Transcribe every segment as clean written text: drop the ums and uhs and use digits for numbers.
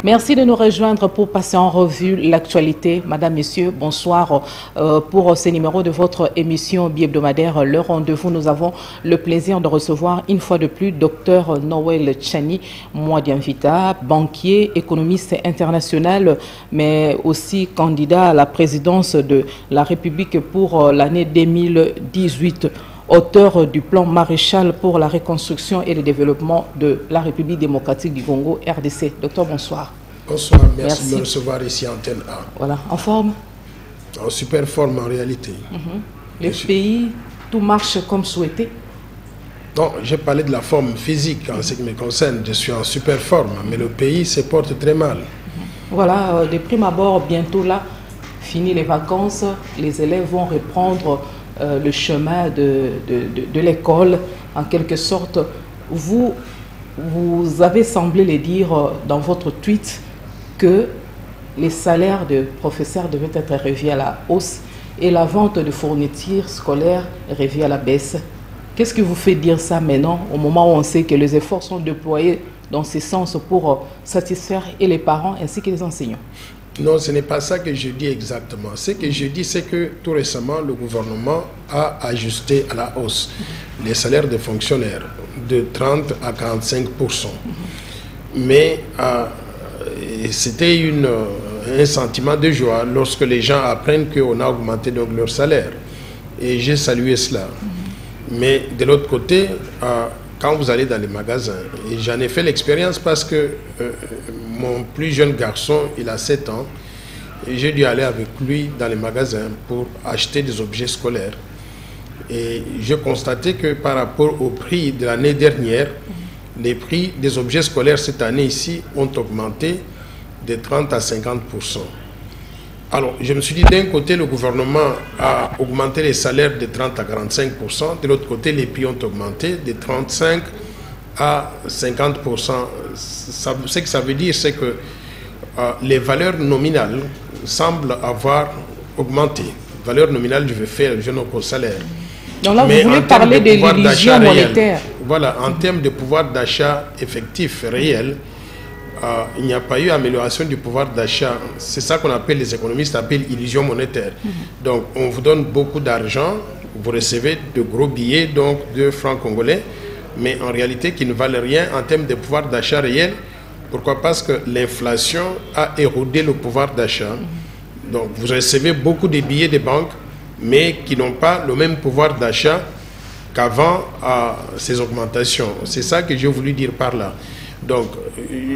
Merci de nous rejoindre pour passer en revue l'actualité. Madame, Messieurs, bonsoir pour ce numéro de votre émission bi-hebdomadaire Le Rendez-vous. Nous avons le plaisir de recevoir une fois de plus Dr Noël Tchani Mwadiamvita, banquier, économiste international, mais aussi candidat à la présidence de la République pour l'année 2018. Auteur du plan Maréchal pour la reconstruction et le développement de la République démocratique du Congo, RDC. Docteur, bonsoir. Bonsoir, merci de me recevoir ici à Antenne A. Voilà, en forme? En super forme en réalité. Le pays, tout marche comme souhaité? Non, j'ai parlé de la forme physique en ce qui me concerne. Je suis en super forme, mais le pays se porte très mal. Voilà, de prime abord, bientôt là, fini les vacances, les élèves vont reprendre le chemin de l'école, en quelque sorte. Vous avez semblé le dire dans votre tweet que les salaires de professeurs devaient être revus à la hausse et la vente de fournitures scolaires revue à la baisse. Qu'est-ce qui vous fait dire ça maintenant, au moment où on sait que les efforts sont déployés dans ce sens pour satisfaire et les parents ainsi que les enseignants? Non, ce n'est pas ça que je dis exactement. Ce que je dis, c'est que tout récemment, le gouvernement a ajusté à la hausse les salaires des fonctionnaires de 30 à 45%. Mais c'était un sentiment de joie lorsque les gens apprennent qu'on a augmenté donc leur salaire. Et j'ai salué cela. Mais de l'autre côté, quand vous allez dans les magasins, et j'en ai fait l'expérience parce que mon plus jeune garçon, il a 7 ans, et j'ai dû aller avec lui dans les magasins pour acheter des objets scolaires. Et j'ai constaté que par rapport au prix de l'année dernière, les prix des objets scolaires cette année ici ont augmenté de 30 à 50%. Alors, je me suis dit, d'un côté, le gouvernement a augmenté les salaires de 30 à 45%, de l'autre côté, les prix ont augmenté de 35 à 50%. Ce que ça veut dire, c'est que les valeurs nominales semblent avoir augmenté. Valeur nominale, je vais faire, je n'ai qu'au salaire. Donc là, vous voulez parler de l'illusion monétaire. Voilà, en termes de pouvoir d'achat effectif, réel, il n'y a pas eu amélioration du pouvoir d'achat. C'est ça qu'on appelle, les économistes appellent illusion monétaire. Donc, on vous donne beaucoup d'argent, vous recevez de gros billets, donc de francs congolais, mais en réalité qui ne valent rien en termes de pouvoir d'achat réel. Pourquoi? Parce que l'inflation a érodé le pouvoir d'achat. Donc, vous recevez beaucoup de billets de banque, mais qui n'ont pas le même pouvoir d'achat qu'avant ces augmentations. C'est ça que j'ai voulu dire par là. Donc,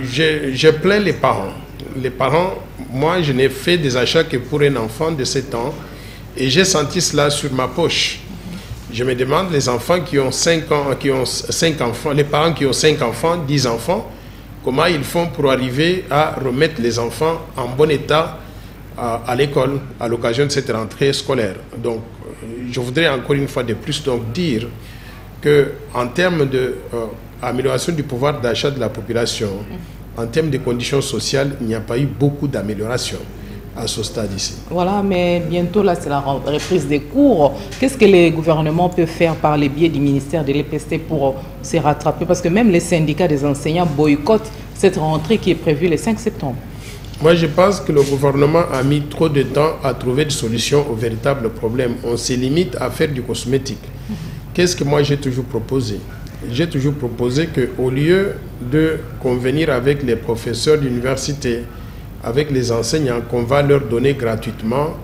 je plains les parents. Les parents, moi, je n'ai fait des achats que pour un enfant de 7 ans et j'ai senti cela sur ma poche. Je me demande, les enfants qui ont 5 ans, qui ont 5 enfants, les parents qui ont 5 enfants, 10 enfants, comment ils font pour arriver à remettre les enfants en bon état à l'école à l'occasion de cette rentrée scolaire. Donc, je voudrais encore une fois de plus donc dire qu'en termes de amélioration du pouvoir d'achat de la population, en termes de conditions sociales, il n'y a pas eu beaucoup d'amélioration à ce stade ici. Voilà, mais bientôt là, c'est la reprise des cours. Qu'est-ce que les gouvernements peuvent faire par les biais du ministère de l'EPST pour se rattraper? Parce que même les syndicats des enseignants boycottent cette rentrée qui est prévue le 5 septembre. Moi, je pense que le gouvernement a mis trop de temps à trouver des solutions aux véritables problèmes. On se limite à faire du cosmétique. Qu'est-ce que moi j'ai toujours proposé? J'ai toujours proposé qu'au lieu de convenir avec les professeurs d'université, avec les enseignants, qu'on va leur donner gratuitement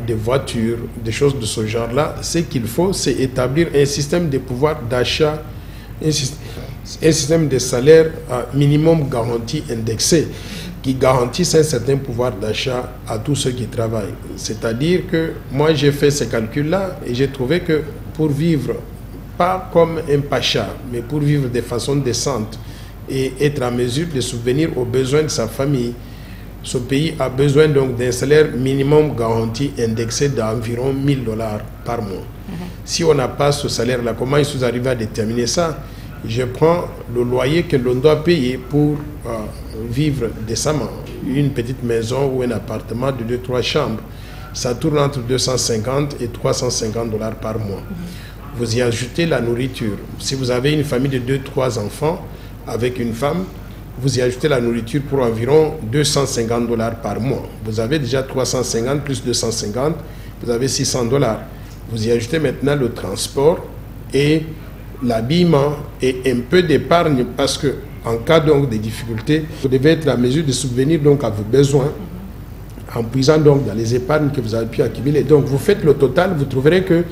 des voitures, des choses de ce genre-là, ce qu'il faut, c'est établir un système de pouvoir d'achat, un système de salaire minimum garanti indexé, qui garantisse un certain pouvoir d'achat à tous ceux qui travaillent. C'est-à-dire que moi, j'ai fait ces calculs-là et j'ai trouvé que pour vivre, pas comme un pacha, mais pour vivre de façon décente et être en mesure de subvenir aux besoins de sa famille, ce pays a besoin donc d'un salaire minimum garanti indexé d'environ 1 000 $ par mois. Si on n'a pas ce salaire-là, comment ils sont arrivés à déterminer ça? Je prends le loyer que l'on doit payer pour vivre décemment. Une petite maison ou un appartement de 2-3 chambres, ça tourne entre 250 et 350 $ par mois. Vous y ajoutez la nourriture. Si vous avez une famille de 2-3 enfants avec une femme, vous y ajoutez la nourriture pour environ 250 $ par mois. Vous avez déjà 350 plus 250, vous avez 600 $. Vous y ajoutez maintenant le transport et l'habillement et un peu d'épargne parce que en cas donc de difficultés, vous devez être à mesure de subvenir donc à vos besoins en puisant donc dans les épargnes que vous avez pu accumuler. Donc vous faites le total, vous trouverez que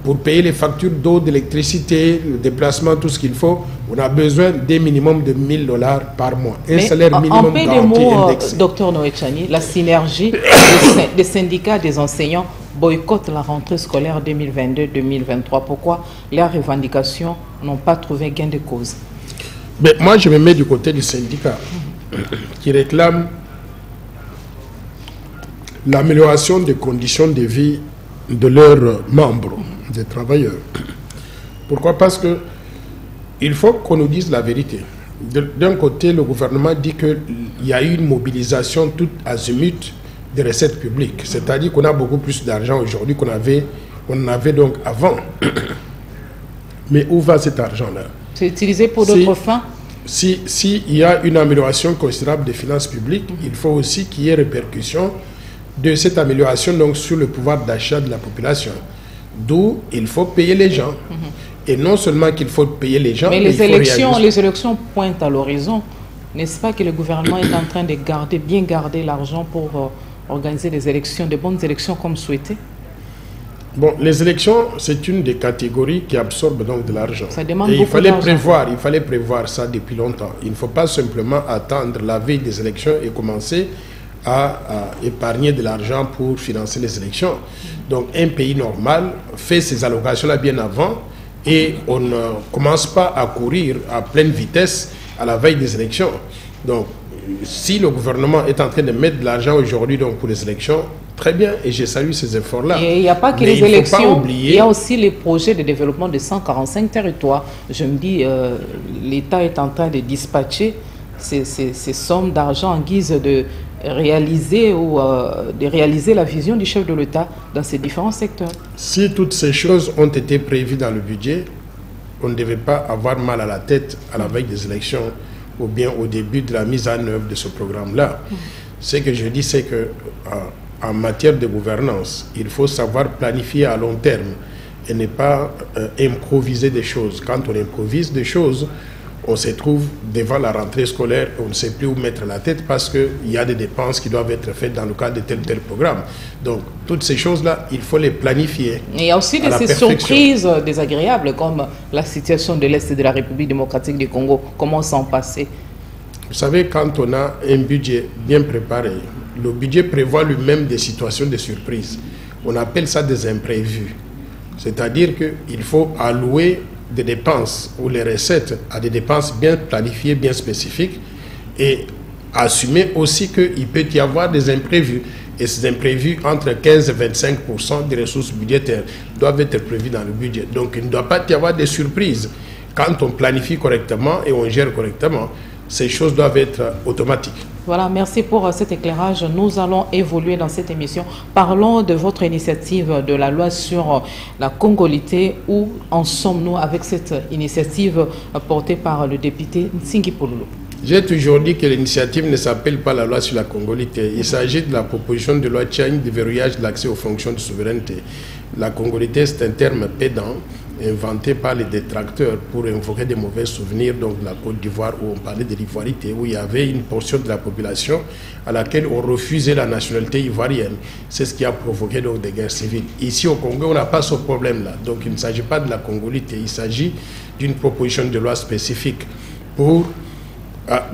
pour payer les factures d'eau, d'électricité, le déplacement, tout ce qu'il faut, on a besoin d'un minimum de 1 000 $ par mois. Un salaire minimum garanti indexé. Docteur Noé Tchani, la synergie des syndicats des enseignants boycottent la rentrée scolaire 2022-2023. Pourquoi leurs revendications n'ont pas trouvé gain de cause? Mais moi, je me mets du côté du syndicat qui réclame l'amélioration des conditions de vie de leurs membres, des travailleurs. Pourquoi? Parce que il faut qu'on nous dise la vérité. D'un côté, le gouvernement dit qu'il y a eu une mobilisation toute azimut des recettes publiques. C'est-à-dire qu'on a beaucoup plus d'argent aujourd'hui qu'on en avait donc avant. Mais où va cet argent-là? C'est utilisé pour d'autres fins? Si il y a une amélioration considérable des finances publiques, il faut aussi qu'il y ait répercussion de cette amélioration donc sur le pouvoir d'achat de la population. D'où il faut payer les gens. Et non seulement qu'il faut payer les gens, mais les élections pointent à l'horizon. N'est-ce pas que le gouvernement est en train de bien garder l'argent pour organiser des élections, de bonnes élections comme souhaité? Bon, les élections, c'est une des catégories qui absorbe donc de l'argent. Ça demande et beaucoup d'argent. il fallait prévoir ça depuis longtemps. Il ne faut pas simplement attendre la veille des élections et commencer à épargner de l'argent pour financer les élections. Donc un pays normal fait ces allocations-là bien avant et on ne commence pas à courir à pleine vitesse à la veille des élections. Donc si le gouvernement est en train de mettre de l'argent aujourd'hui donc pour les élections, très bien, et je salue ces efforts-là. Et il n'y a pas que les élections, il y a aussi les projets de développement de 145 territoires. Je me dis, l'État est en train de dispatcher ces sommes d'argent en guise de réaliser la vision du chef de l'État dans ces différents secteurs. Si toutes ces choses ont été prévues dans le budget, on ne devait pas avoir mal à la tête à la veille des élections ou bien au début de la mise en œuvre de ce programme-là. Ce que je dis, c'est que en matière de gouvernance, il faut savoir planifier à long terme et ne pas improviser des choses. Quand on improvise des choses, on se trouve devant la rentrée scolaire, on ne sait plus où mettre la tête parce qu'il y a des dépenses qui doivent être faites dans le cadre de tel ou tel programme. Donc, toutes ces choses-là, il faut les planifier. Et il y a aussi des surprises désagréables comme la situation de l'Est de la République démocratique du Congo. Comment s'en passer? Vous savez, quand on a un budget bien préparé, le budget prévoit lui-même des situations de surprise. On appelle ça des imprévus. C'est-à-dire qu'il faut allouer des dépenses ou les recettes à des dépenses bien planifiées, bien spécifiques et assumer aussi qu'il peut y avoir des imprévus. Et ces imprévus, entre 15 et 25% des ressources budgétaires doivent être prévus dans le budget. Donc il ne doit pas y avoir de surprises. Quand on planifie correctement et on gère correctement, ces choses doivent être automatiques. Voilà, merci pour cet éclairage. Nous allons évoluer dans cette émission. Parlons de votre initiative de la loi sur la congolité. Où en sommes-nous avec cette initiative portée par le député Nsingi Pololo? J'ai toujours dit que l'initiative ne s'appelle pas la loi sur la congolité. Il s'agit de la proposition de loi Tchani de verrouillage de l'accès aux fonctions de souveraineté. La congolité, c'est un terme pédant inventé par les détracteurs pour invoquer des mauvais souvenirs donc de la Côte d'Ivoire où on parlait de l'ivoirité, où il y avait une portion de la population à laquelle on refusait la nationalité ivoirienne. C'est ce qui a provoqué donc des guerres civiles. Ici au Congo, on n'a pas ce problème-là. Donc il ne s'agit pas de la congolité, il s'agit d'une proposition de loi spécifique pour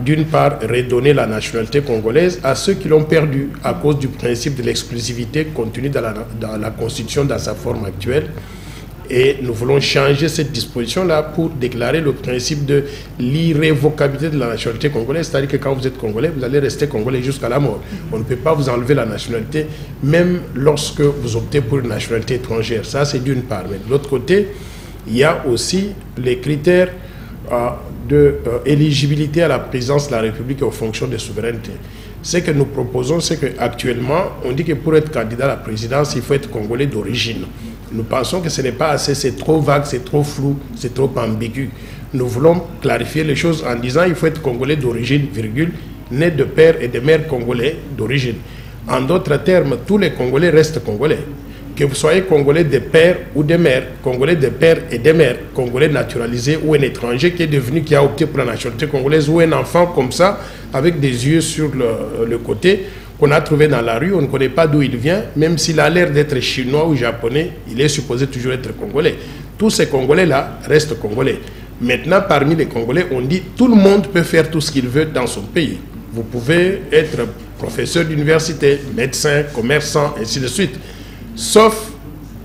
d'une part redonner la nationalité congolaise à ceux qui l'ont perdue à cause du principe de l'exclusivité contenu dans la Constitution dans sa forme actuelle. Et nous voulons changer cette disposition-là pour déclarer le principe de l'irrévocabilité de la nationalité congolaise. C'est-à-dire que quand vous êtes congolais, vous allez rester congolais jusqu'à la mort. On ne peut pas vous enlever la nationalité, même lorsque vous optez pour une nationalité étrangère. Ça, c'est d'une part. Mais de l'autre côté, il y a aussi les critères d'éligibilité à la présidence de la République et aux fonctions de souveraineté. Ce que nous proposons, c'est qu'actuellement, on dit que pour être candidat à la présidence, il faut être congolais d'origine. Nous pensons que ce n'est pas assez, c'est trop vague, c'est trop flou, c'est trop ambigu. nous voulons clarifier les choses en disant il faut être Congolais d'origine, virgule, né de père et de mère congolais d'origine. En d'autres termes, tous les Congolais restent Congolais. Que vous soyez Congolais de père ou de mère, Congolais de père et de mère, Congolais naturalisé ou un étranger qui a opté pour la nationalité congolaise, ou un enfant comme ça, avec des yeux sur le côté, qu'on a trouvé dans la rue, on ne connaît pas d'où il vient, même s'il a l'air d'être chinois ou japonais, il est supposé toujours être Congolais. Tous ces Congolais-là restent Congolais. Maintenant, parmi les Congolais, on dit tout le monde peut faire tout ce qu'il veut dans son pays. Vous pouvez être professeur d'université, médecin, commerçant, ainsi de suite. Sauf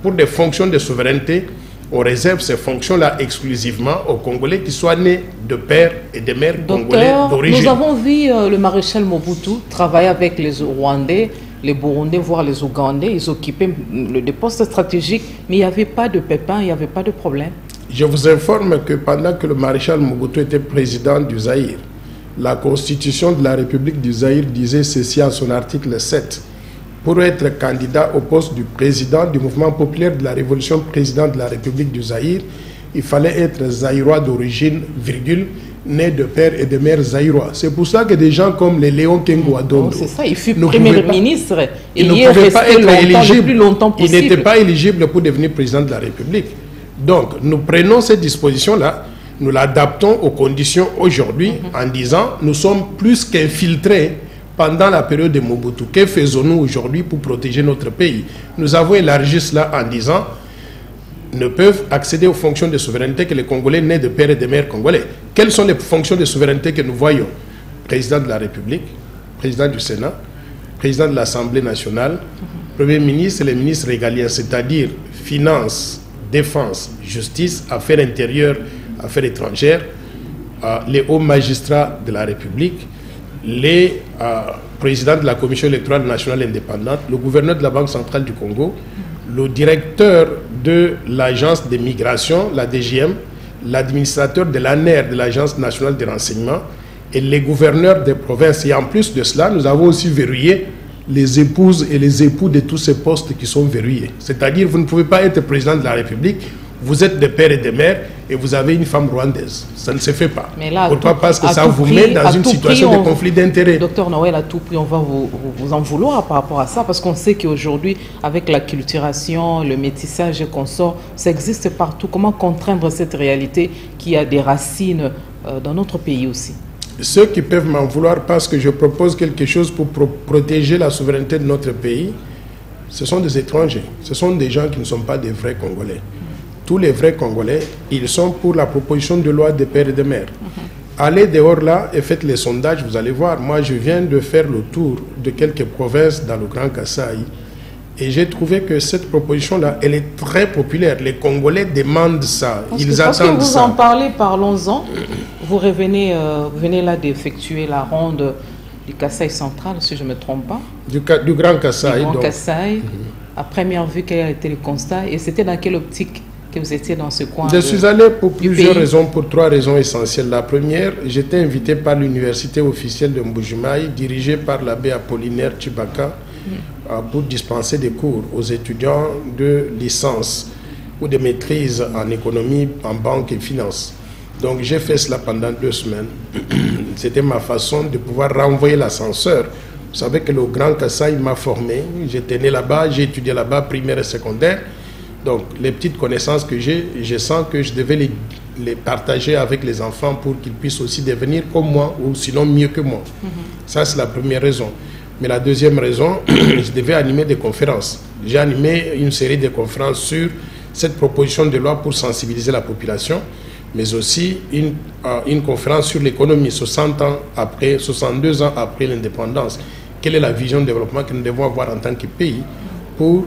pour des fonctions de souveraineté, on réserve ces fonctions-là exclusivement aux Congolais qui soient nés de père et de mère congolais d'origine. Nous avons vu le maréchal Mobutu travailler avec les Rwandais, les Burundais, voire les Ougandais. Ils occupaient des postes stratégiques, mais il n'y avait pas de pépins, il n'y avait pas de problème. Je vous informe que pendant que le maréchal Mobutu était président du Zaïre, la constitution de la République du Zaïre disait ceci en son article 7. Pour être candidat au poste du président du mouvement populaire de la Révolution, président de la République du Zaïre, il fallait être zaïrois d'origine, virgule, né de père et de mère zaïrois. C'est pour ça que des gens comme les Léon Kengo Adondo... C'est ça, il fut premier ministre et il ne pouvait pas être éligible. Le plus longtemps possible. Il n'était pas éligible pour devenir président de la République. Donc, nous prenons cette disposition-là, nous l'adaptons aux conditions aujourd'hui en disant nous sommes plus qu'infiltrés pendant la période de Mobutu. Que faisons-nous aujourd'hui pour protéger notre pays? Nous avons élargi cela en disant ne peuvent accéder aux fonctions de souveraineté que les Congolais nés de père et de mère congolais. Quelles sont les fonctions de souveraineté que nous voyons? Président de la République, président du Sénat, président de l'Assemblée nationale, Premier ministre et les ministres régaliens, c'est-à-dire finances, défense, justice, affaires intérieures, affaires étrangères, les hauts magistrats de la République, les présidents de la Commission électorale nationale indépendante, le gouverneur de la Banque centrale du Congo, le directeur de l'agence des migrations, la DGM, l'administrateur de l'ANER, de l'Agence nationale des renseignements, et les gouverneurs des provinces. Et en plus de cela, nous avons aussi verrouillé les épouses et les époux de tous ces postes qui sont verrouillés. C'est-à-dire, vous ne pouvez pas être président de la République, vous êtes des pères et des mères et vous avez une femme rwandaise. Ça ne se fait pas. Mais là, pourquoi? Parce que ça vous met dans une situation de conflit d'intérêts. Docteur Noël, à tout prix, on va vous en vouloir par rapport à ça, parce qu'on sait qu'aujourd'hui, avec la culturation, le métissage et consorts, ça existe partout. Comment contraindre cette réalité qui a des racines dans notre pays aussi? Ceux qui peuvent m'en vouloir parce que je propose quelque chose pour protéger la souveraineté de notre pays, ce sont des étrangers. Ce sont des gens qui ne sont pas des vrais Congolais. Tous les vrais Congolais, ils sont pour la proposition de loi des pères et des mères. Allez dehors là et faites les sondages, vous allez voir. Moi, je viens de faire le tour de quelques provinces dans le Grand Kasaï et j'ai trouvé que cette proposition-là, elle est très populaire. Les Congolais demandent ça, ils attendent ça. Parce que vous en parlez, parlons-en. Vous venez là d'effectuer la ronde du Kasaï central, si je ne me trompe pas. Du Grand Kasaï. Du Grand Kasaï. À première vue, quel a été le constat? Et c'était dans quelle optique que vous étiez dans ce coin? Je suis allé pour plusieurs raisons, pour trois raisons essentielles. La première, j'étais invité par l'université officielle de Mbujimaï, dirigée par l'abbé Apollinaire Chibaka, pour dispenser des cours aux étudiants de licence ou de maîtrise en économie, en banque et finance. Donc j'ai fait cela pendant 2 semaines. C'était ma façon de pouvoir renvoyer l'ascenseur. Vous savez que le Grand Kasaï m'a formé. J'étais né là-bas, j'ai étudié là-bas, primaire et secondaire. Donc, les petites connaissances que j'ai, je sens que je devais les partager avec les enfants pour qu'ils puissent aussi devenir comme moi ou sinon mieux que moi. Ça, c'est la première raison. Mais la deuxième raison, je devais animer des conférences. J'ai animé une série de conférences sur cette proposition de loi pour sensibiliser la population, mais aussi une conférence sur l'économie 60 ans après, 62 ans après l'indépendance. Quelle est la vision de développement que nous devons avoir en tant que pays pour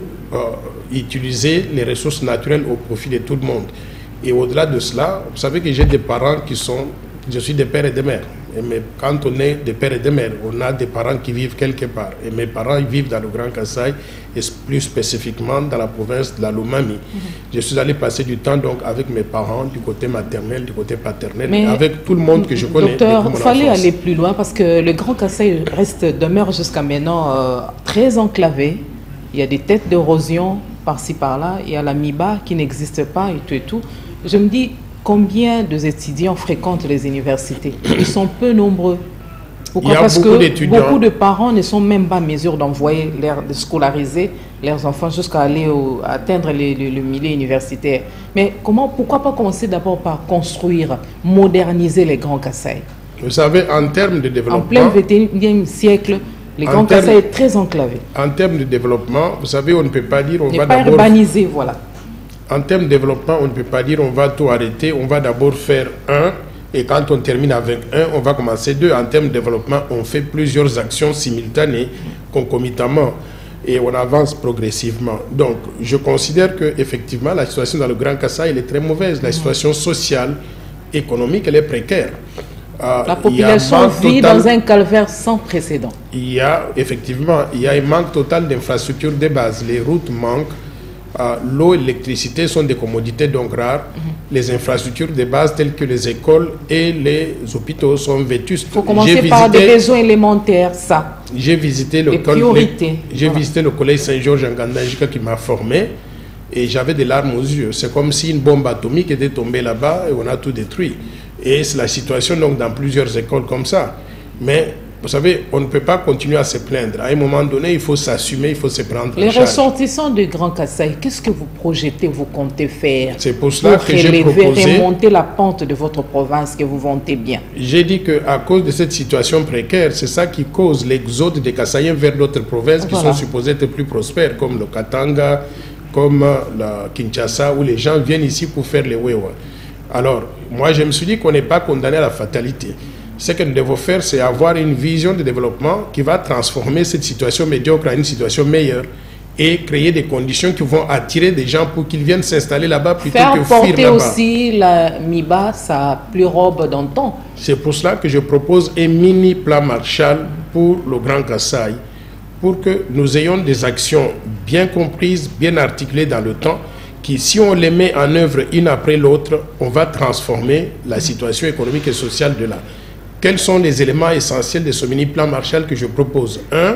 utiliser les ressources naturelles au profit de tout le monde. Et au-delà de cela, vous savez que j'ai des parents qui sont... Je suis des pères et des mères. Mais quand on est des pères et des mères, on a des parents qui vivent quelque part. Et mes parents, ils vivent dans le Grand Kasaï, et plus spécifiquement dans la province de la Lomami. Je suis allé passer du temps donc avec mes parents, du côté maternel, du côté paternel, avec tout le monde que je connais. Docteur, il fallait aller plus loin parce que le Grand Kasaï demeure jusqu'à maintenant très enclavé. Il y a des têtes d'érosion par-ci par-là. Il y a la MIBA qui n'existe pas et tout et tout. Je me dis, combien d'étudiants fréquentent les universités? Ils sont peu nombreux. Pourquoi? Il y a Parce beaucoup que d'étudiants. beaucoup de parents ne sont même pas en mesure d'envoyer, de scolariser leurs enfants jusqu'à aller atteindre le milieu universitaire. Mais pourquoi pas commencer d'abord par construire, moderniser les Grands Kasaï? Vous savez, en termes de En développement... plein 21e siècle, les Grands Kasaï est très enclavé. En termes de développement, vous savez, on ne peut pas dire... On n'est va pas urbanisé, voilà. En termes de développement, on ne peut pas dire on va tout arrêter, on va d'abord faire un, et quand on termine avec un, on va commencer deux. En termes de développement, on fait plusieurs actions simultanées, concomitamment, et on avance progressivement. Donc, je considère qu'effectivement, la situation dans le Grand Kasaï, elle est très mauvaise. La situation sociale, économique, elle est précaire. La population vit dans un calvaire sans précédent. Il y a effectivement un manque total d'infrastructures de base. Les routes manquent. L'eau et l'électricité sont des commodités donc rares. Les infrastructures de base telles que les écoles et les hôpitaux sont vétustes. Il faut commencer par des besoins élémentaires, ça. J'ai visité le collège Saint-Georges en Gandajika qui m'a formé et j'avais des larmes aux yeux. C'est comme si une bombe atomique était tombée là-bas et on a tout détruit. Et c'est la situation donc dans plusieurs écoles comme ça. Mais vous savez, on ne peut pas continuer à se plaindre. À un moment donné, il faut s'assumer, il faut se prendre en charge. Les ressortissants de Grand Kasaï, qu'est-ce que vous projetez, vous comptez faire? C'est pour cela que j'ai proposé... remonter la pente de votre province que vous vantez bien. J'ai dit qu'à cause de cette situation précaire, c'est ça qui cause l'exode des Kasaïens vers d'autres provinces qui sont supposées être plus prospères, comme le Katanga, comme la Kinshasa, où les gens viennent ici pour faire les wewa. Alors, moi, je me suis dit qu'on n'est pas condamné à la fatalité. Ce que nous devons faire, c'est avoir une vision de développement qui va transformer cette situation médiocre en une situation meilleure et créer des conditions qui vont attirer des gens pour qu'ils viennent s'installer là-bas plutôt que fuir là-bas. Faire porter aussi la MIBA sa plus robe d'antan. C'est pour cela que je propose un mini plan Marshall pour le Grand Kasaï, pour que nous ayons des actions bien comprises, bien articulées dans le temps, qui, si on les met en œuvre une après l'autre, on va transformer la situation économique et sociale de là. Quels sont les éléments essentiels de ce mini-plan Marshall que je propose? Un,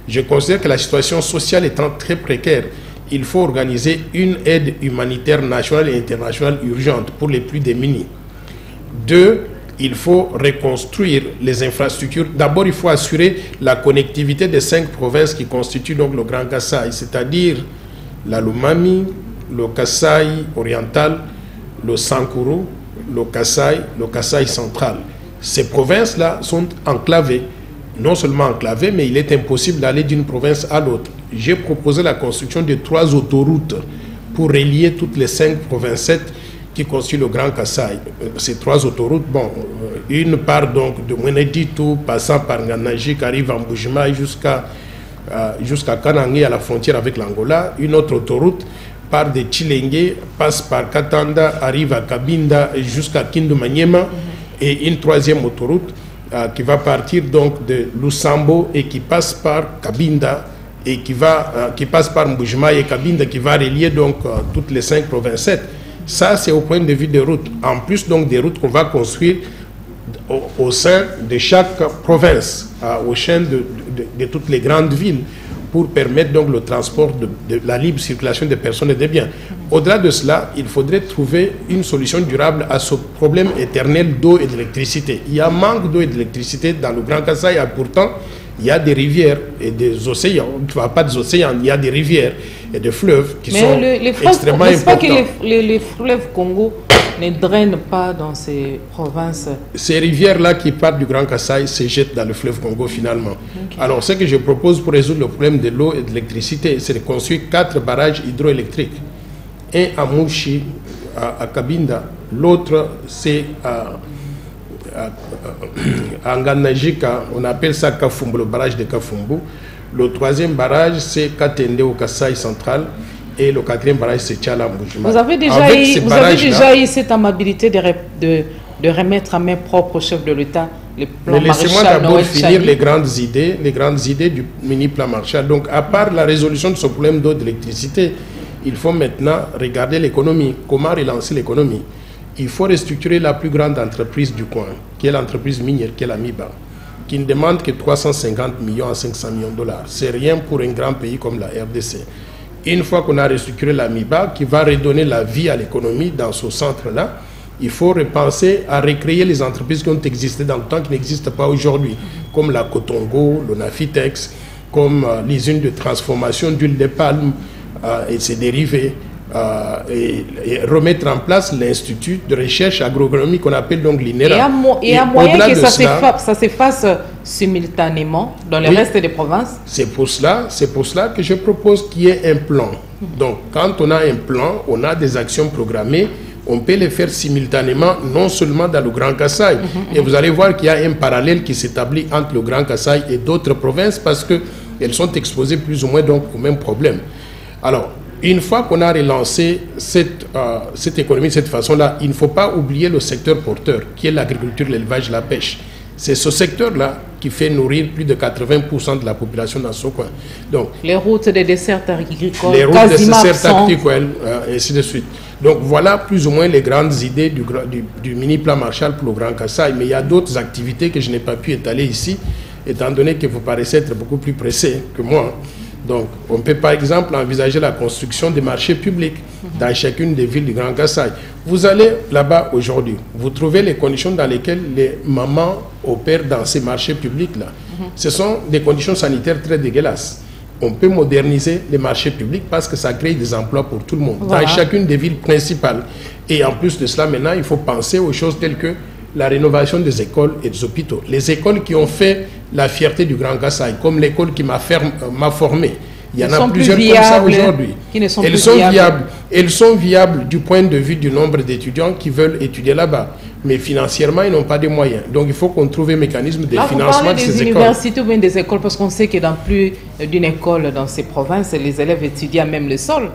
je considère que la situation sociale étant très précaire, il faut organiser une aide humanitaire nationale et internationale urgente pour les plus démunis. Deux, il faut reconstruire les infrastructures. D'abord, il faut assurer la connectivité des 5 provinces qui constituent donc le Grand Kasaï, c'est-à-dire la Lomami, le Kasaï oriental, le Sankuru, le Kasaï central. Ces provinces-là sont enclavées. Non seulement enclavées, mais il est impossible d'aller d'une province à l'autre. J'ai proposé la construction de 3 autoroutes pour relier toutes les 5 provinces qui constituent le Grand Kasaï. Ces 3 autoroutes, bon, une part donc de Mweneditu, passant par Nganaji, qui arrive en Mbujima jusqu'à Kanangé, à la frontière avec l'Angola. Une autre autoroute part de Chilenge, passe par Katanda, arrive à Kabinda jusqu'à Kindu-Maniema. Et une 3e autoroute qui va partir donc de Lusambo et qui passe par Kabinda et qui passe par Mbujima et Kabinda, qui va relier donc toutes les 5 provinces. Ça, c'est au point de vue des routes. En plus donc des routes qu'on va construire au sein de chaque province, au sein de toutes les grandes villes, pour permettre donc le transport de la libre circulation des personnes et des biens. Au-delà de cela, il faudrait trouver une solution durable à ce problème éternel d'eau et d'électricité. Il y a un manque d'eau et d'électricité dans le Grand Kasaï, pourtant il y a des rivières et des océans. Tu ne vois pas des océans, il y a des rivières et des fleuves qui sont extrêmement importants. Pas que les fleuves Congo ne drainent pas dans ces provinces? Ces rivières-là qui partent du Grand Kasaï se jettent dans le fleuve Congo finalement. Okay. Alors ce que je propose pour résoudre le problème de l'eau et de l'électricité, c'est de construire 4 barrages hydroélectriques. Un à Mouchi, à Kabinda, l'autre c'est à Nganajika, on appelle ça Kafumbu, le barrage de Kafumbu. Le 3e barrage c'est Katende au Kasaï central. Et le 4e barrage, c'est Tchala Mbujima. Vous avez déjà eu cette amabilité de remettre à main propre au chef de l'État le plan Marshall? Mais laissez-moi d'abord finir les grandes idées du mini-plan Marshall. Donc, à part la résolution de ce problème d'eau, d'électricité, il faut maintenant regarder l'économie. Comment relancer l'économie? Il faut restructurer la plus grande entreprise du coin, qui est l'entreprise minière, qui est la MIBA, qui ne demande que 350 millions à 500 millions de dollars. C'est rien pour un grand pays comme la RDC. Une fois qu'on a restructuré la MIBA, qui va redonner la vie à l'économie dans ce centre-là, Il faut repenser à recréer les entreprises qui ont existé dans le temps, qui n'existent pas aujourd'hui, comme la Cotongo, le Nafitex, comme l'usine de transformation d'huile de palme et ses dérivés, et remettre en place l'institut de recherche agronomique qu'on appelle donc l'INERA. Il y a moyen que ça se fasse simultanément dans le reste des provinces. C'est pour cela que je propose qu'il y ait un plan. Donc, quand on a un plan, on a des actions programmées, on peut les faire simultanément, non seulement dans le Grand Kasaï. Et vous allez voir qu'il y a un parallèle qui s'établit entre le Grand Kasaï et d'autres provinces parce qu'elles sont exposées plus ou moins donc au même problème. Alors, une fois qu'on a relancé cette économie de cette façon-là, il ne faut pas oublier le secteur porteur, qui est l'agriculture, l'élevage, la pêche. C'est ce secteur-là qui fait nourrir plus de 80% de la population dans ce coin. Donc, les routes des desserts agricoles, les routes des desserts agricoles, et ainsi de suite. Donc, voilà plus ou moins les grandes idées du mini-plan Marshall pour le Grand Kasaï. Mais il y a d'autres activités que je n'ai pas pu étaler ici, étant donné que vous paraissez être beaucoup plus pressé que moi. Donc, on peut par exemple envisager la construction des marchés publics dans chacune des villes du Grand Kasaï. Vous allez là-bas aujourd'hui, vous trouvez les conditions dans lesquelles les mamans opèrent dans ces marchés publics-là. Ce sont des conditions sanitaires très dégueulasses. On peut moderniser les marchés publics parce que ça crée des emplois pour tout le monde, dans chacune des villes principales. Et en plus de cela, maintenant, il faut penser aux choses telles que la rénovation des écoles et des hôpitaux. Les écoles qui ont fait la fierté du Grand Kasaï, comme l'école qui m'a formé. Il y en a plusieurs comme ça aujourd'hui. Elles sont viables du point de vue du nombre d'étudiants qui veulent étudier là-bas. Mais financièrement, ils n'ont pas de moyens. Donc, il faut qu'on trouve un mécanisme de financement de ces écoles. Des universités ou bien des écoles, parce qu'on sait que dans plus d'une école dans ces provinces, les élèves étudient même le sol.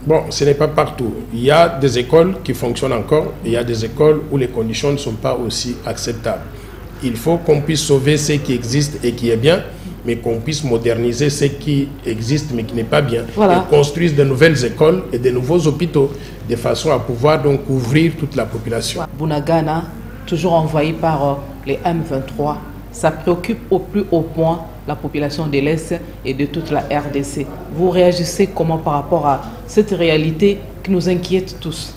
Bon, ce n'est pas partout. Il y a des écoles qui fonctionnent encore, et il y a des écoles où les conditions ne sont pas aussi acceptables. Il faut qu'on puisse sauver ce qui existe et qui est bien, mais qu'on puisse moderniser ce qui existe mais qui n'est pas bien. Et construire de nouvelles écoles et de nouveaux hôpitaux, de façon à pouvoir donc couvrir toute la population. Bunagana, toujours envahi par les M23, ça préoccupe au plus haut point la population de l'Est et de toute la RDC. Vous réagissez comment par rapport à cette réalité qui nous inquiète tous?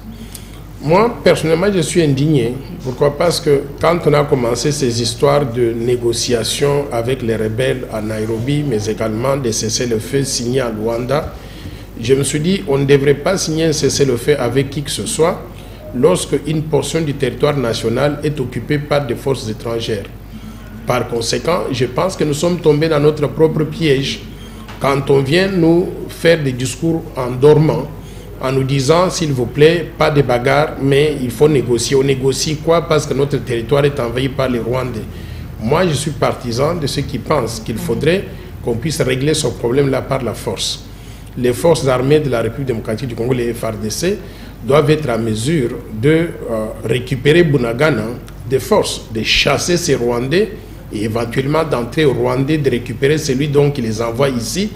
Moi, personnellement, je suis indigné. Pourquoi? Parce que quand on a commencé ces histoires de négociations avec les rebelles à Nairobi, mais également des cessez-le-feu signés à Luanda, je me suis dit on ne devrait pas signer un cessez-le-feu avec qui que ce soit lorsque une portion du territoire national est occupée par des forces étrangères. Par conséquent, je pense que nous sommes tombés dans notre propre piège quand on vient nous faire des discours en dormant, en nous disant, s'il vous plaît, pas de bagarre, mais il faut négocier. On négocie quoi? Parce que notre territoire est envahi par les Rwandais. Moi, je suis partisan de ceux qui pensent qu'il faudrait qu'on puisse régler ce problème-là par la force. Les forces armées de la République démocratique du Congo, les FARDC, doivent être à mesure de récupérer Bunagana des forces, de chasser ces Rwandais et éventuellement d'entrer au Rwandais, de récupérer celui donc qui les envoie ici,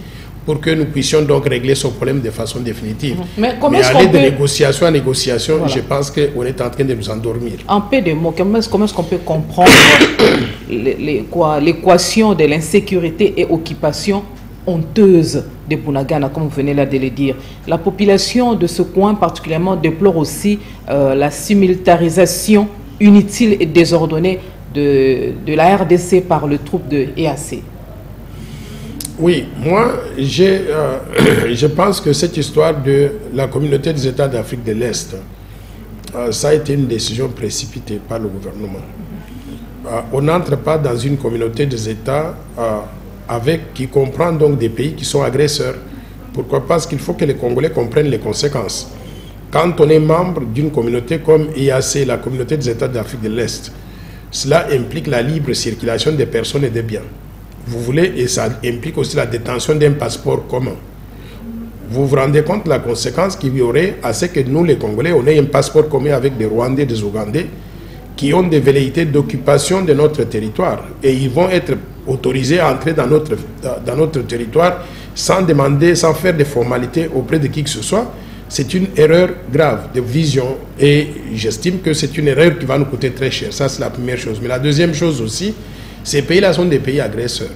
pour que nous puissions donc régler ce problème de façon définitive. Mais aller de négociation à négociation, je pense qu'on est en train de nous endormir. En peu de mots, comment est-ce qu'on peut comprendre l'équation de l'insécurité et occupation honteuse de Bunagana, comme vous venez là de le dire? La population de ce coin particulièrement déplore aussi la simultarisation inutile et désordonnée de la RDC par le troupe de EAC. Oui, moi, je pense que cette histoire de la communauté des États d'Afrique de l'Est, ça a été une décision précipitée par le gouvernement. On n'entre pas dans une communauté des États qui comprend donc des pays qui sont agresseurs. Pourquoi? Parce qu'il faut que les Congolais comprennent les conséquences. Quand on est membre d'une communauté comme EAC, la communauté des États d'Afrique de l'Est, cela implique la libre circulation des personnes et des biens. Vous voulez, et ça implique aussi la détention d'un passeport commun. Vous vous rendez compte de la conséquence qu'il y aurait à ce que nous, les Congolais, on ait un passeport commun avec des Rwandais, des Ougandais, qui ont des velléités d'occupation de notre territoire. Et ils vont être autorisés à entrer dans notre territoire sans demander, sans faire des formalités auprès de qui que ce soit. C'est une erreur grave de vision et j'estime que c'est une erreur qui va nous coûter très cher. Ça, c'est la première chose. Mais la deuxième chose aussi, ces pays-là sont des pays agresseurs.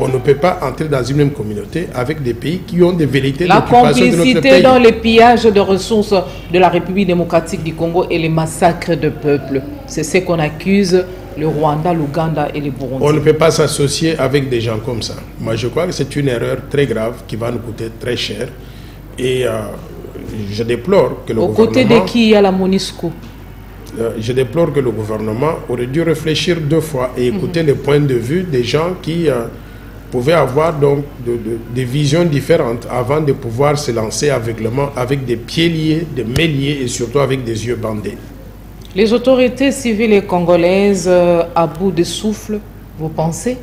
On ne peut pas entrer dans une même communauté avec des pays qui ont des velléités La d'occupation de notre complicité pays. dans les pillages de ressources de la République démocratique du Congo et les massacres de peuples. C'est ce qu'on accuse le Rwanda, l'Ouganda et les Burundi. On ne peut pas s'associer avec des gens comme ça. Moi, je crois que c'est une erreur très grave qui va nous coûter très cher. Et je déplore que le gouvernement... Aux côtés de qui il y a la MONUSCO? Je déplore que le gouvernement aurait dû réfléchir deux fois et écouter les points de vue des gens qui pouvaient avoir donc des visions différentes avant de pouvoir se lancer aveuglément avec des pieds liés, des mains liées et surtout avec des yeux bandés. Les autorités civiles et congolaises à bout de souffle, vous pensez,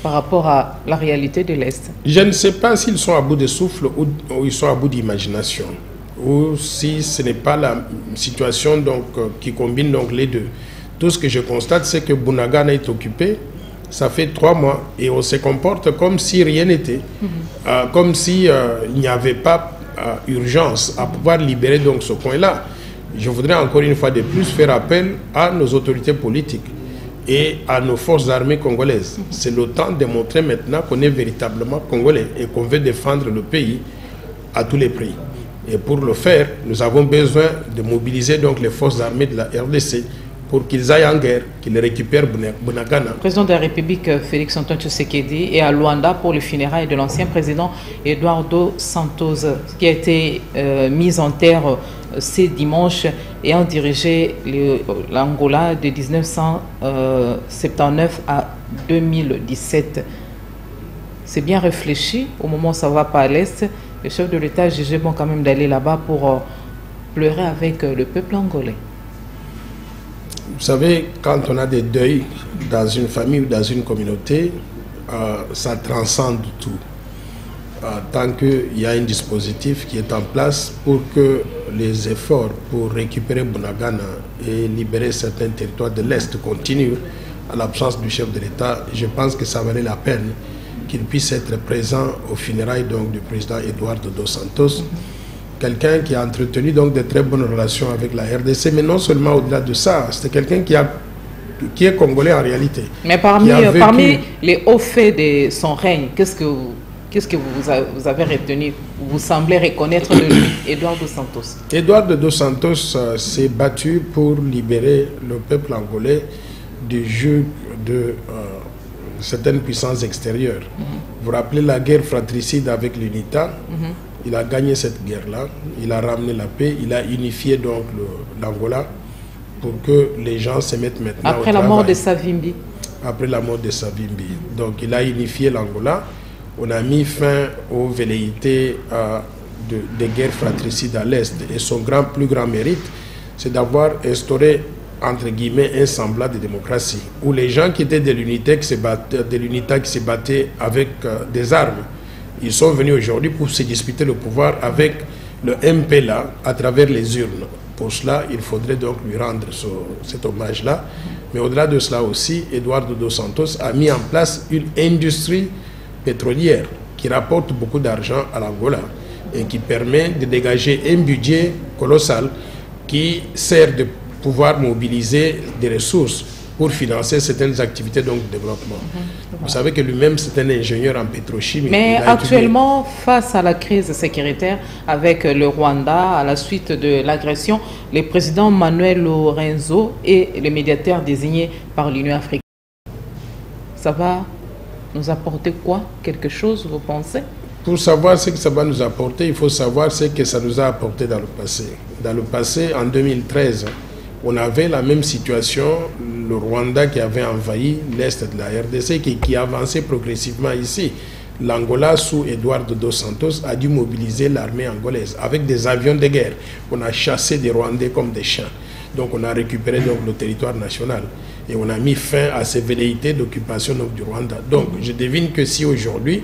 par rapport à la réalité de l'Est? Je ne sais pas s'ils sont à bout de souffle ou ils sont à bout d'imagination, ou si ce n'est pas la situation donc, qui combine donc les deux. Tout ce que je constate, c'est que Bunagana est occupé, ça fait 3 mois, et on se comporte comme si rien n'était, comme si il n'y avait pas urgence à pouvoir libérer donc ce coin-là. Je voudrais encore une fois de plus faire appel à nos autorités politiques et à nos forces armées congolaises. C'est le temps de montrer maintenant qu'on est véritablement congolais et qu'on veut défendre le pays à tous les prix. Et pour le faire, nous avons besoin de mobiliser donc les forces armées de la RDC pour qu'ils aillent en guerre, qu'ils récupèrent Bunagana. Le président de la République, Félix Antoine Tshisekedi, est à Luanda pour le funérailles de l'ancien président Eduardo Santos, qui a été mis en terre ce dimanche, ayant dirigé l'Angola de 1979 à 2017. C'est bien réfléchi. Au moment où ça ne va pas à l'Est, le chef de l'État jugeait bon quand même d'aller là-bas pour pleurer avec le peuple angolais. Vous savez, quand on a des deuils dans une famille ou dans une communauté, ça transcende tout. Tant qu'il y a un dispositif qui est en place pour que les efforts pour récupérer Bunagana et libérer certains territoires de l'Est continuent, à l'absence du chef de l'État, je pense que ça valait la peine qu'il puisse être présent aux funérailles donc, du président Eduardo dos Santos, quelqu'un qui a entretenu donc de très bonnes relations avec la RDC, mais non seulement au-delà de ça, c'est quelqu'un qui est congolais en réalité. Mais parmi les hauts faits de son règne, qu'est-ce que vous avez retenu, vous semblez reconnaître de lui, Eduardo dos Santos? Eduardo dos Santos s'est battu pour libérer le peuple angolais du joug de certaines puissances extérieures. Vous vous rappelez la guerre fratricide avec l'UNITA? Il a gagné cette guerre-là, il a ramené la paix, il a unifié donc l'Angola pour que les gens se mettent maintenant après la mort de Savimbi. Après la mort de Savimbi. Donc il a unifié l'Angola. On a mis fin aux velléités des guerres fratricides à l'Est. Et son plus grand mérite, c'est d'avoir instauré, entre guillemets, un semblant de démocratie, où les gens qui étaient de l'unité qui se battaient avec des armes, ils sont venus aujourd'hui pour se disputer le pouvoir avec le MPLA à travers les urnes. Pour cela, il faudrait donc lui rendre cet hommage-là. Mais au-delà de cela aussi, Eduardo dos Santos a mis en place une industrie pétrolière qui rapporte beaucoup d'argent à l'Angola et qui permet de dégager un budget colossal qui sert de pouvoir mobiliser des ressources pour financer certaines activités donc, de développement. Vous savez que lui-même, c'est un ingénieur en pétrochimie. Mais actuellement, face à la crise sécuritaire avec le Rwanda, à la suite de l'agression, le président Manuel Lorenzo est le médiateur désigné par l'Union africaine. Ça va nous apporter quoi? Quelque chose, vous pensez? Pour savoir ce que ça va nous apporter, il faut savoir ce que ça nous a apporté dans le passé. Dans le passé, en 2013, on avait la même situation, le Rwanda qui avait envahi l'Est de la RDC, qui avançait progressivement ici. L'Angola, sous Eduardo dos Santos, a dû mobiliser l'armée angolaise avec des avions de guerre. On a chassé des Rwandais comme des chiens. Donc on a récupéré donc, le territoire national. Et on a mis fin à ces velléités d'occupation du Rwanda. Donc je devine que si aujourd'hui,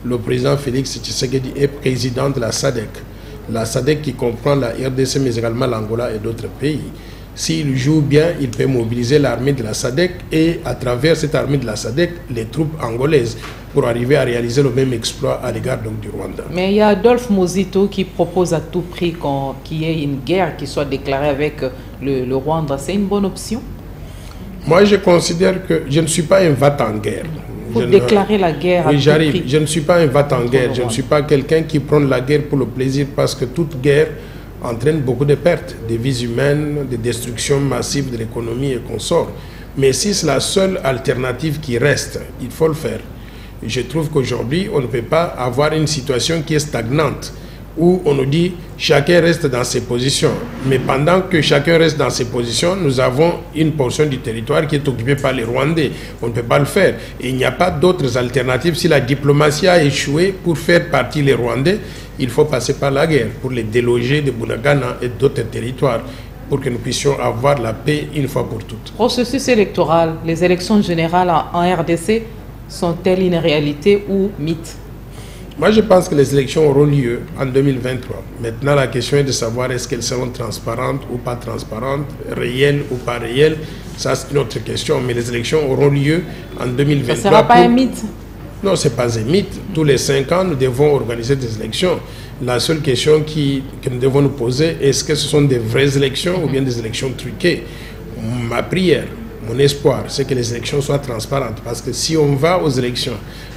le président Félix Tshisekedi est président de la SADC qui comprend la RDC mais également l'Angola et d'autres pays, s'il joue bien, il peut mobiliser l'armée de la SADC et à travers cette armée de la SADC, les troupes angolaises pour arriver à réaliser le même exploit à l'égard du Rwanda. Mais il y a Adolphe Muzito qui propose à tout prix qu'il y ait une guerre qui soit déclarée avec le Rwanda. C'est une bonne option? Moi, je considère que je ne suis pas un va-t-en-guerre. Pour déclarer la guerre. Oui, j'arrive. Je ne suis pas un va-t-en-guerre. Je ne suis pas quelqu'un qui prend la guerre pour le plaisir, parce que toute guerre entraîne beaucoup de pertes, des vies humaines, des destructions massives de l'économie et consorts. Mais si c'est la seule alternative qui reste, il faut le faire. Je trouve qu'aujourd'hui, on ne peut pas avoir une situation qui est stagnante, où on nous dit chacun reste dans ses positions. Mais pendant que chacun reste dans ses positions, nous avons une portion du territoire qui est occupée par les Rwandais. On ne peut pas le faire. Et il n'y a pas d'autres alternatives. Si la diplomatie a échoué pour faire partie les Rwandais, il faut passer par la guerre pour les déloger de Bunagana et d'autres territoires, pour que nous puissions avoir la paix une fois pour toutes. Processus électoral, les élections générales en RDC sont-elles une réalité ou mythe? Moi, je pense que les élections auront lieu en 2023. Maintenant, la question est de savoir est-ce qu'elles seront transparentes ou pas transparentes, réelles ou pas réelles. Ça, c'est une autre question. Mais les élections auront lieu en 2023. Ça ne sera pas un mythe? Non, ce n'est pas un mythe. Tous les 5 ans, nous devons organiser des élections. La seule question que nous devons nous poser, est-ce que ce sont des vraies élections ou bien des élections truquées? Ma prière, mon espoir, c'est que les élections soient transparentes. Parce que si on va aux élections,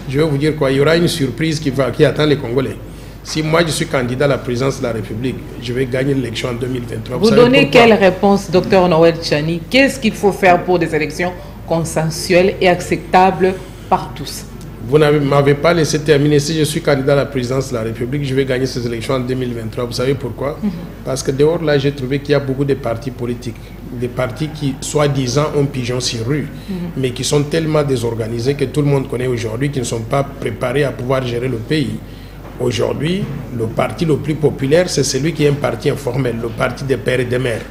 je vais vous dire quoi, il y aura une surprise qui attend les Congolais. Si moi je suis candidat à la présidence de la République, je vais gagner l'élection en 2023. Vous donnez quelle réponse, Dr Noël Tchani? Qu'est-ce qu'il faut faire pour des élections consensuelles et acceptables par tous? Vous ne m'avez pas laissé terminer. Si je suis candidat à la présidence de la République, je vais gagner ces élections en 2023. Vous savez pourquoi? Parce que dehors, là, j'ai trouvé qu'il y a beaucoup de partis politiques. Des partis qui, soi-disant, ont pigeon sur rue, mais qui sont tellement désorganisés que tout le monde connaît aujourd'hui, qui ne sont pas préparés à pouvoir gérer le pays. Aujourd'hui, le parti le plus populaire, c'est celui qui est un parti informel, le parti des pères et des mères.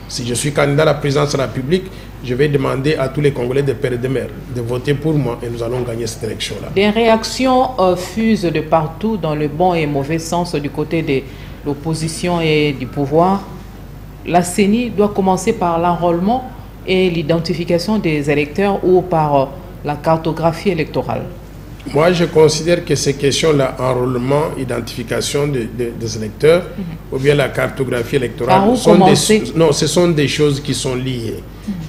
Si je suis candidat à la présidence de la République, je vais demander à tous les Congolais de pères et de mères de voter pour moi et nous allons gagner cette élection-là. Des réactions fusent de partout dans le bon et mauvais sens du côté de l'opposition et du pouvoir. La CENI doit commencer par l'enrôlement et l'identification des électeurs ou par la cartographie électorale. Moi, je considère que ces questions-là, enrôlement, identification des électeurs, ou bien la cartographie électorale, ce sont des choses qui sont liées.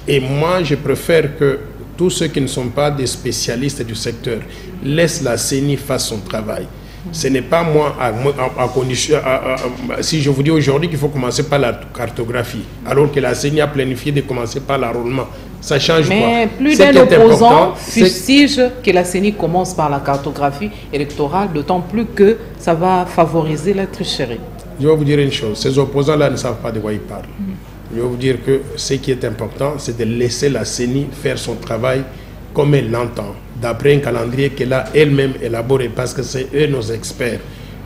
Et moi, je préfère que tous ceux qui ne sont pas des spécialistes du secteur laissent la CENI faire son travail. Ce n'est pas moi, si je vous dis aujourd'hui qu'il faut commencer par la cartographie, alors que la CENI a planifié de commencer par l'enrôlement. Ça change quoi? Mais plus d'un opposant fustige que la CENI commence par la cartographie électorale, d'autant plus que ça va favoriser la tricherie. Je vais vous dire une chose, ces opposants-là ne savent pas de quoi ils parlent. Je vais vous dire que ce qui est important, c'est de laisser la CENI faire son travail comme elle l'entend, d'après un calendrier qu'elle a elle-même élaboré, parce que c'est eux nos experts.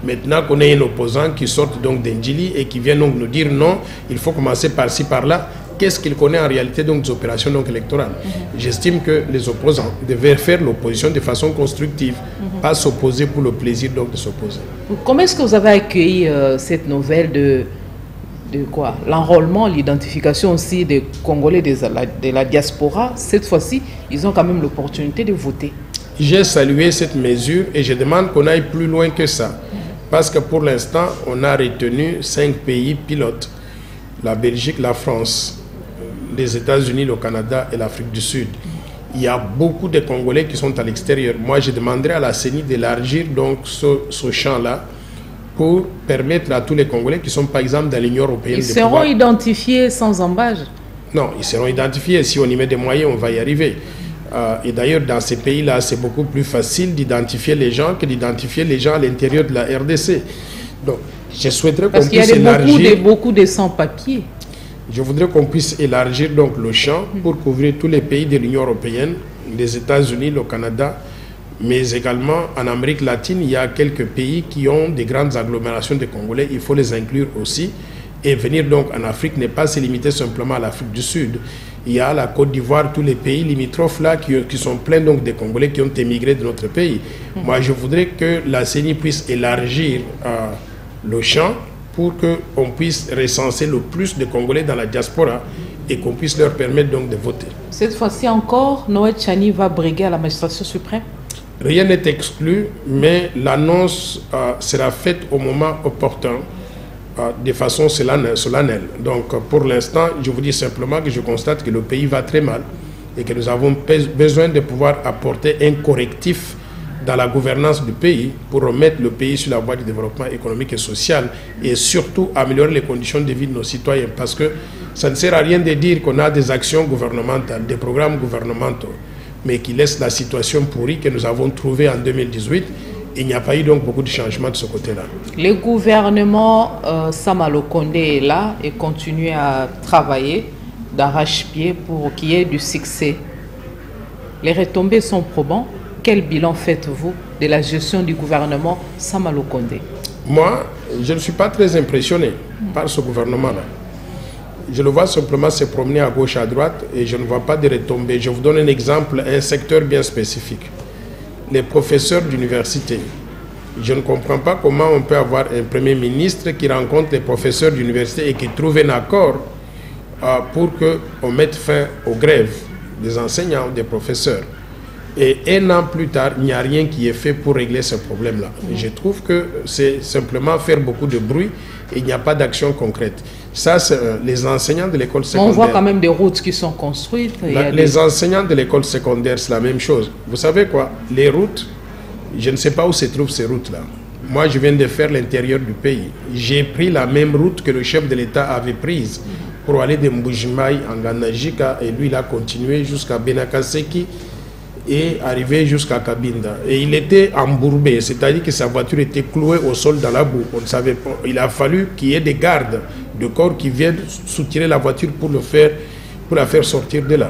Maintenant qu'on ait un opposant qui sort donc d'Indjili et qui vient donc nous dire non, il faut commencer par-ci, par-là, qu'est-ce qu'il connaît en réalité donc des opérations donc électorales? J'estime que les opposants devaient faire l'opposition de façon constructive, pas s'opposer pour le plaisir donc de s'opposer. Comment est-ce que vous avez accueilli cette nouvelle de quoi? L'enrôlement, l'identification aussi des Congolais de la diaspora? Cette fois-ci, ils ont quand même l'opportunité de voter. J'ai salué cette mesure et je demande qu'on aille plus loin que ça. Parce que pour l'instant, on a retenu 5 pays pilotes. La Belgique, la France, les États-Unis, le Canada et l'Afrique du Sud. Il y a beaucoup de Congolais qui sont à l'extérieur. Moi, je demanderai à la CENI d'élargir donc ce champ-là pour permettre à tous les Congolais qui sont par exemple dans l'Union européenne... Ils seront identifiés sans embâche? Non, ils seront identifiés. Si on y met des moyens, on va y arriver. Et d'ailleurs, dans ces pays-là, c'est beaucoup plus facile d'identifier les gens que d'identifier les gens à l'intérieur de la RDC. Donc, je souhaiterais qu'on puisse élargir... Parce qu'il y a beaucoup de sans-papiers. Je voudrais qu'on puisse élargir donc le champ pour couvrir tous les pays de l'Union européenne, les États-Unis, le Canada, mais également en Amérique latine, il y a quelques pays qui ont des grandes agglomérations de Congolais. Il faut les inclure aussi. Et venir donc en Afrique n'est pas se limiter simplement à l'Afrique du Sud. Il y a la Côte d'Ivoire, tous les pays limitrophes là qui sont pleins donc de Congolais qui ont émigré de notre pays. Moi, je voudrais que la CENI puisse élargir le champ pour qu'on puisse recenser le plus de Congolais dans la diaspora et qu'on puisse leur permettre donc de voter. Cette fois-ci encore, Noël Tchani va briguer à la magistrature suprême? Rien n'est exclu, mais l'annonce sera faite au moment opportun, de façon solennelle. Donc pour l'instant, je vous dis simplement que je constate que le pays va très mal. et que nous avons besoin de pouvoir apporter un correctif dans la gouvernance du pays pour remettre le pays sur la voie du développement économique et social et surtout améliorer les conditions de vie de nos citoyens. Parce que ça ne sert à rien de dire qu'on a des actions gouvernementales, des programmes gouvernementaux, mais qui laissent la situation pourrie que nous avons trouvée en 2018. Il n'y a pas eu donc beaucoup de changements de ce côté-là. Le gouvernement Sama Lukonde est là et continue à travailler d'arrache-pied pour qu'il y ait du succès. Les retombées sont probantes. Quel bilan faites-vous de la gestion du gouvernement Sama Lukonde? Moi, je ne suis pas très impressionné par ce gouvernement-là. Je le vois simplement se promener à gauche, à droite et je ne vois pas de retombées. Je vous donne un exemple, un secteur bien spécifique. Les professeurs d'université. Je ne comprends pas comment on peut avoir un premier ministre qui rencontre les professeurs d'université et qui trouve un accord pour qu'on mette fin aux grèves des enseignants, des professeurs. Et un an plus tard, il n'y a rien qui est fait pour régler ce problème-là. Je trouve que c'est simplement faire beaucoup de bruit et il n'y a pas d'action concrète. Ça, c'est les enseignants de l'école secondaire. On voit quand même des routes qui sont construites. Les enseignants de l'école secondaire, c'est la même chose. Vous savez quoi? Les routes, je ne sais pas où se trouvent ces routes-là. Moi, je viens de faire l'intérieur du pays. J'ai pris la même route que le chef de l'État avait prise pour aller de Mbujimaï en Ganajika et lui, il a continué jusqu'à Benakaseki et arrivé jusqu'à Kabinda. Et il était embourbé, c'est-à-dire que sa voiture était clouée au sol dans la boue. On ne savait pas. Il a fallu qu'il y ait des gardes de corps qui viennent soutirer la voiture pour la faire sortir de là.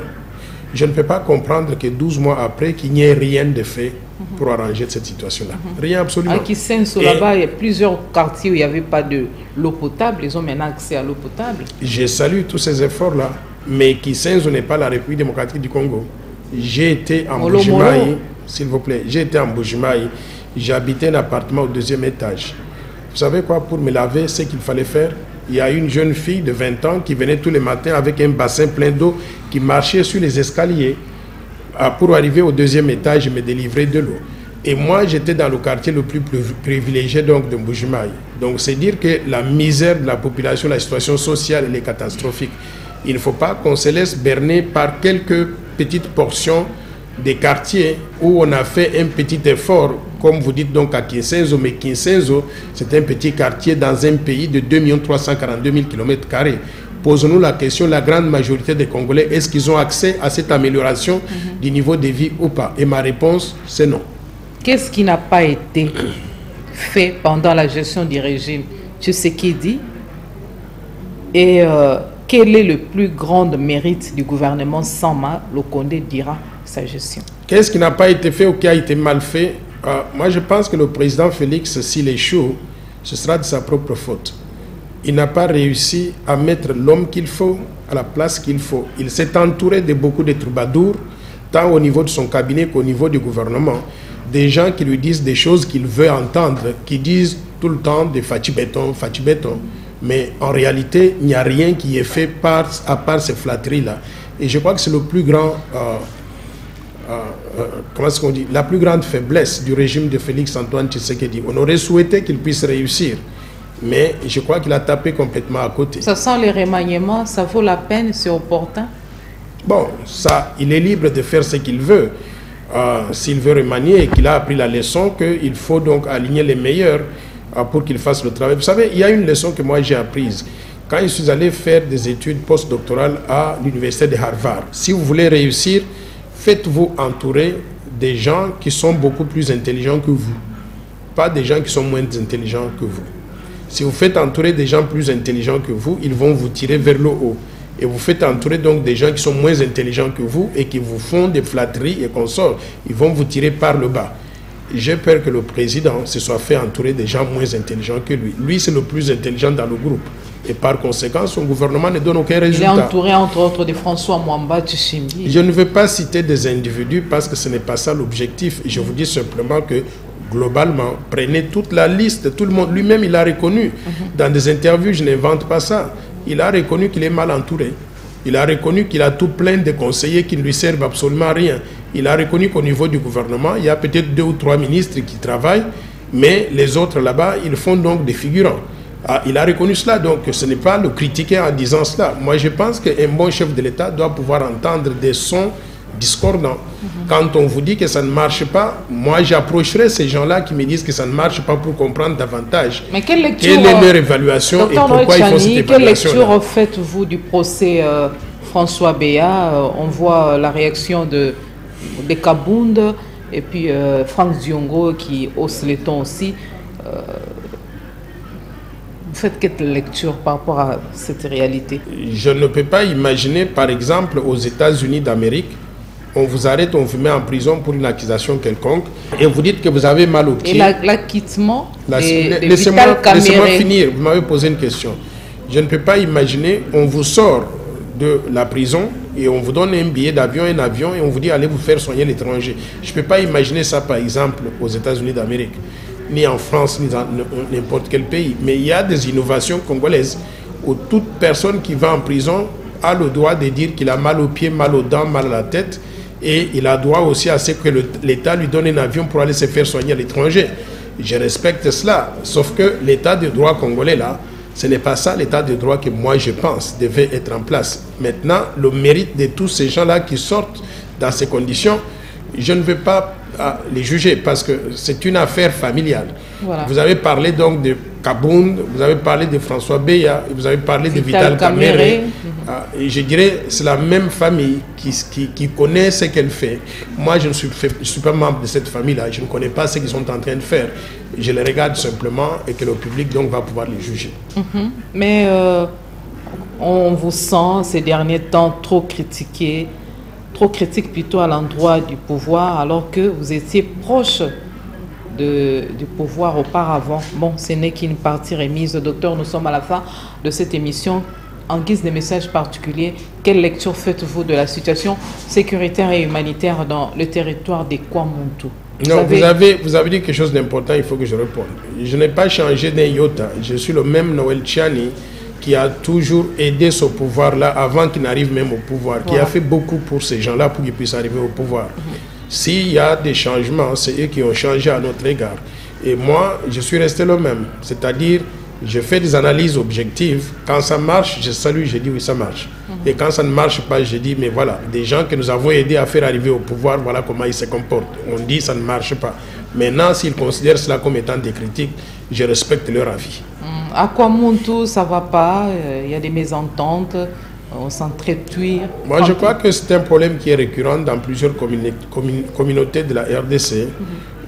Je ne peux pas comprendre que 12 mois après, qu'il n'y ait rien de fait pour arranger cette situation-là. Rien absolument. À Kisenso, là-bas, il y a plusieurs quartiers où il n'y avait pas de l'eau potable. Ils ont maintenant accès à l'eau potable. Je salue tous ces efforts-là, mais Kisenso n'est pas la République démocratique du Congo. J'ai été en Mbujimaï, s'il vous plaît. J'ai été en Mbujimaï. J'habitais un appartement au 2e étage. Vous savez quoi? Pour me laver, ce qu'il fallait faire, il y a une jeune fille de 20 ans qui venait tous les matins avec un bassin plein d'eau, qui marchait sur les escaliers pour arriver au 2e étage et me délivrer de l'eau. Et moi, j'étais dans le quartier le plus privilégié donc, de Mbujimaï. Donc, c'est dire que la misère de la population, la situation sociale, elle est catastrophique. Il ne faut pas qu'on se laisse berner par quelques petites portions des quartiers où on a fait un petit effort, comme vous dites donc à Kinsenzo, mais Kinsenzo, c'est un petit quartier dans un pays de 2 342 000 km². Posons-nous la question, la grande majorité des Congolais, est-ce qu'ils ont accès à cette amélioration du niveau de vie ou pas? Et ma réponse, c'est non. Qu'est-ce qui n'a pas été fait pendant la gestion du régime Tshisekedi? Et quel est le plus grand mérite du gouvernement Sama Lukonde dira sa gestion? Qu'est-ce qui n'a pas été fait ou qui a été mal fait? Moi, je pense que le président Félix, s'il échoue, ce sera de sa propre faute. Il n'a pas réussi à mettre l'homme qu'il faut à la place qu'il faut. Il s'est entouré de beaucoup de troubadours, tant au niveau de son cabinet qu'au niveau du gouvernement. Des gens qui lui disent des choses qu'il veut entendre, qui disent tout le temps des Fati béton. Mais en réalité, il n'y a rien qui est fait à part ces flatteries-là. Et je crois que c'est le plus grand... comment est-ce qu'on dit? La plus grande faiblesse du régime de Félix Antoine Tshisekedi. On aurait souhaité qu'il puisse réussir, mais je crois qu'il a tapé complètement à côté. Ça sent les remaniements, ça vaut la peine, c'est opportun? Bon, ça, il est libre de faire ce qu'il veut. S'il veut remanier et qu'il a appris la leçon qu'il faut donc aligner les meilleurs pour qu'il fasse le travail. Vous savez, il y a une leçon que moi j'ai apprise. Quand je suis allé faire des études postdoctorales à l'université de Harvard, si vous voulez réussir, faites-vous entourer des gens qui sont beaucoup plus intelligents que vous, pas des gens qui sont moins intelligents que vous. Si vous faites entourer des gens plus intelligents que vous, ils vont vous tirer vers le haut. Et vous faites entourer donc des gens qui sont moins intelligents que vous et qui vous font des flatteries et consorts. Ils vont vous tirer par le bas. J'ai peur que le président se soit fait entourer des gens moins intelligents que lui. Lui, c'est le plus intelligent dans le groupe. Et par conséquent, son gouvernement ne donne aucun résultat. Il est entouré, entre autres, de François Mwamba Tshisekedi. Je ne veux pas citer des individus parce que ce n'est pas ça l'objectif. Je vous dis simplement que, globalement, prenez toute la liste. Tout le monde, lui-même, il a reconnu. Dans des interviews, je n'invente pas ça. Il a reconnu qu'il est mal entouré. Il a reconnu qu'il a tout plein de conseillers qui ne lui servent absolument à rien. Il a reconnu qu'au niveau du gouvernement, il y a peut-être 2 ou 3 ministres qui travaillent, mais les autres là-bas, ils font donc des figurants. Il a reconnu cela, donc ce n'est pas le critiquer en disant cela. Moi, je pense qu'un bon chef de l'État doit pouvoir entendre des sons discordants. Quand on vous dit que ça ne marche pas, moi j'approcherai ces gens-là qui me disent que ça ne marche pas pour comprendre davantage. Mais quelle lecture, quelle est leur évaluation et pourquoi ils font cette évaluation-là. Quelle lecture faites-vous du procès François Béat? On voit la réaction de Kabound et puis Franck Diongo qui hausse les tons aussi. Vous faites quelle lecture par rapport à cette réalité? Je ne peux pas imaginer, par exemple, aux États-Unis d'Amérique, on vous arrête, on vous met en prison pour une accusation quelconque et vous dites que vous avez mal au pied. Et l'acquittement Laissez-moi finir, vous m'avez posé une question. Je ne peux pas imaginer, on vous sort de la prison et on vous donne un billet d'avion, un avion et on vous dit allez vous faire soigner à l'étranger. Je ne peux pas imaginer ça, par exemple, aux États-Unis d'Amérique, ni en France, ni dans n'importe quel pays. Mais il y a des innovations congolaises où toute personne qui va en prison a le droit de dire qu'il a mal aux pieds, mal aux dents, mal à la tête, et il a droit aussi à ce que l'État lui donne un avion pour aller se faire soigner à l'étranger. Je respecte cela, sauf que l'État de droit congolais, là, ce n'est pas ça l'État de droit que moi je pense devait être en place. Maintenant, le mérite de tous ces gens-là qui sortent dans ces conditions, je ne veux pas les juger parce que c'est une affaire familiale. Voilà. Vous avez parlé donc de Kabound, vous avez parlé de François Béat, vous avez parlé de Vital Kamerhe. Et je dirais c'est la même famille qui connaît ce qu'elle fait. Moi, je ne suis pas membre de cette famille-là. Je ne connais pas ce qu'ils sont en train de faire. Je les regarde simplement et que le public donc va pouvoir les juger. Mais on vous sent ces derniers temps trop critiqué, trop critique plutôt à l'endroit du pouvoir, alors que vous étiez proche du pouvoir auparavant. Bon, ce n'est qu'une partie remise. Docteur, nous sommes à la fin de cette émission. En guise de message particulier, quelle lecture faites-vous de la situation sécuritaire et humanitaire dans le territoire des Kwamuntu? Vous avez dit quelque chose d'important, il faut que je réponde. Je n'ai pas changé d'un iota. Je suis le même Noël Tchani qui a toujours aidé ce pouvoir-là avant qu'il n'arrive même au pouvoir, qui a fait beaucoup pour ces gens-là pour qu'ils puissent arriver au pouvoir. S'il y a des changements, c'est eux qui ont changé à notre égard. Et moi, je suis resté le même. C'est-à-dire, je fais des analyses objectives. Quand ça marche, je salue, je dis oui, ça marche. Et quand ça ne marche pas, je dis, mais voilà, des gens que nous avons aidés à faire arriver au pouvoir, voilà comment ils se comportent. On dit, ça ne marche pas. Maintenant, s'ils considèrent cela comme étant des critiques, je respecte leur avis. À Kwamuntu, ça ne va pas, il y a des mésententes, on s'entretue. Moi, je crois que c'est un problème qui est récurrent dans plusieurs communautés de la RDC,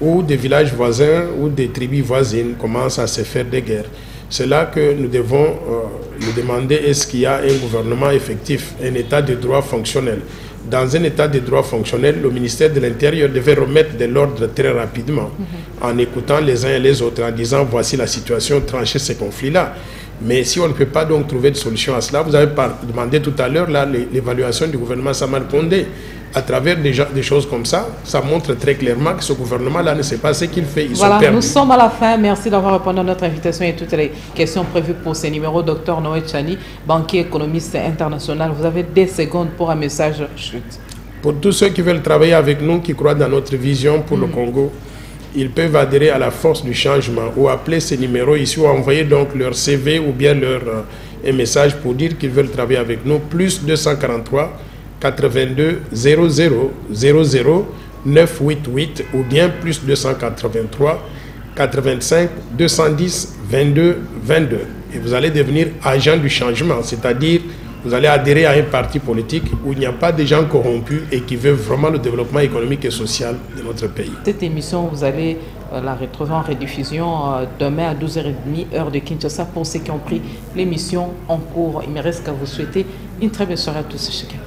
où des villages voisins ou des tribus voisines commencent à se faire des guerres. C'est là que nous devons nous demander est-ce qu'il y a un gouvernement effectif, un état de droit fonctionnel. Dans un état de droit fonctionnel, le ministère de l'Intérieur devait remettre de l'ordre très rapidement en écoutant les uns et les autres, en disant voici la situation, trancher ces conflits-là. Mais si on ne peut pas donc trouver de solution à cela, vous avez demandé tout à l'heure l'évaluation du gouvernement Samal Kondé. À travers des choses comme ça, ça montre très clairement que ce gouvernement-là ne sait pas ce qu'il fait. Voilà, nous sommes à la fin. Merci d'avoir répondu à notre invitation et toutes les questions prévues pour ces numéros. Docteur Noël Tchani, banquier économiste international, vous avez des secondes pour un message chute. Pour tous ceux qui veulent travailler avec nous, qui croient dans notre vision pour le Congo, ils peuvent adhérer à la force du changement ou appeler ces numéros ici ou envoyer donc leur CV ou bien un message pour dire qu'ils veulent travailler avec nous. Plus 243 82 00 00 988 ou bien plus 283 85 210 22 22. Et vous allez devenir agent du changement, c'est-à-dire vous allez adhérer à un parti politique où il n'y a pas de gens corrompus et qui veulent vraiment le développement économique et social de notre pays. Cette émission, vous allez la retrouver en rediffusion demain à 12h30, heure de Kinshasa. Pour ceux qui ont pris l'émission en cours, il me reste qu'à vous souhaiter une très belle soirée à tous et chacun.